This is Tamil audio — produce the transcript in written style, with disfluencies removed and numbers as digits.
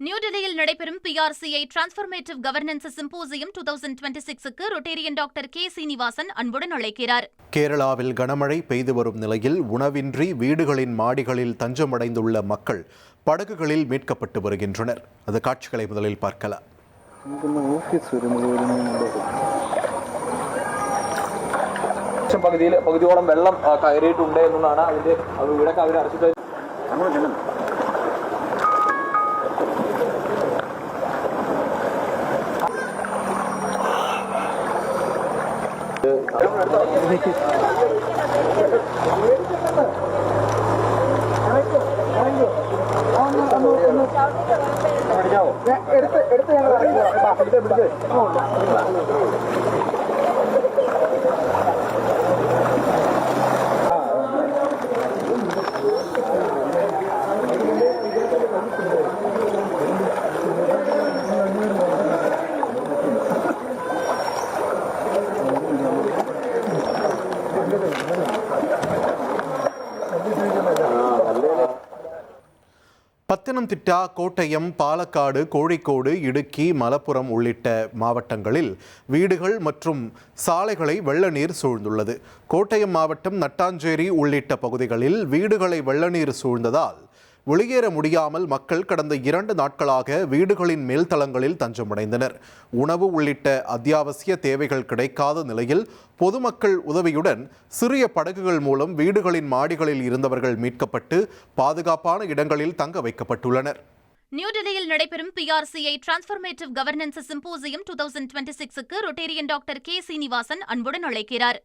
நியூடெல்லியில் நடைபெறும் PRCI டிரான்ஸ்ஃபர்மேட்டிவ் கவர்னன்ஸ் சிம்போசியம் 2026க்கு ரொட்டேரியன் டாக்டர் கே சீனிவாசன் அன்புடன் அழைக்கிறார். கேரளாவில் கனமழை பெய்து வரும் நிலையில் உணவின்றி வீடுகளின் மாடிகளில் தஞ்சமடைந்துள்ள மக்கள் படகுகளில் மீட்கப்பட்டு வருகின்றனர். அது காட்சிகளை முதலில் பார்க்கலாம். പകുതിയോളം വെള്ളം കയറിയിട്ടുണ്ട് എന്നാണ് അതിന്റെ ഇവിടൊക്കെ അവർ അടച്ചിട്ട് பத்தனம்திட்டா, கோட்டயம், பாலக்காடு, கோழிக்கோடு, இடுக்கி, மலப்புரம் உள்ளிட்ட மாவட்டங்களில் வீடுகள் மற்றும் சாலைகளை வெள்ள நீர் சூழ்ந்துள்ளது. கோட்டயம் மாவட்டம் நட்டாஞ்சேரி உள்ளிட்ட பகுதிகளில் வீடுகளை வெள்ள நீர் சூழ்ந்ததால் வெளியேற முடியாமல் மக்கள் கடந்த 2 நாட்களாக வீடுகளின் மேல்தளங்களில் தஞ்சமடைந்தனர். உணவு உள்ளிட்ட அத்தியாவசிய தேவைகள் கிடைக்காத நிலையில் பொதுமக்கள் உதவியுடன் சிறிய படகுகள் மூலம் வீடுகளின் மாடிகளில் இருந்தவர்கள் மீட்கப்பட்டு பாதுகாப்பான இடங்களில் தங்க வைக்கப்பட்டுள்ளனர். நியூடெல்லியில் நடைபெறும் PRCI டிரான்ஸ்ஃபர்மேட்டிவ் கவர்னன்ஸ் சிம்போசியம் 2026க்கு ரொட்டேரியன் டாக்டர் கே சீனிவாசன் அன்புடன் அழைக்கிறார்.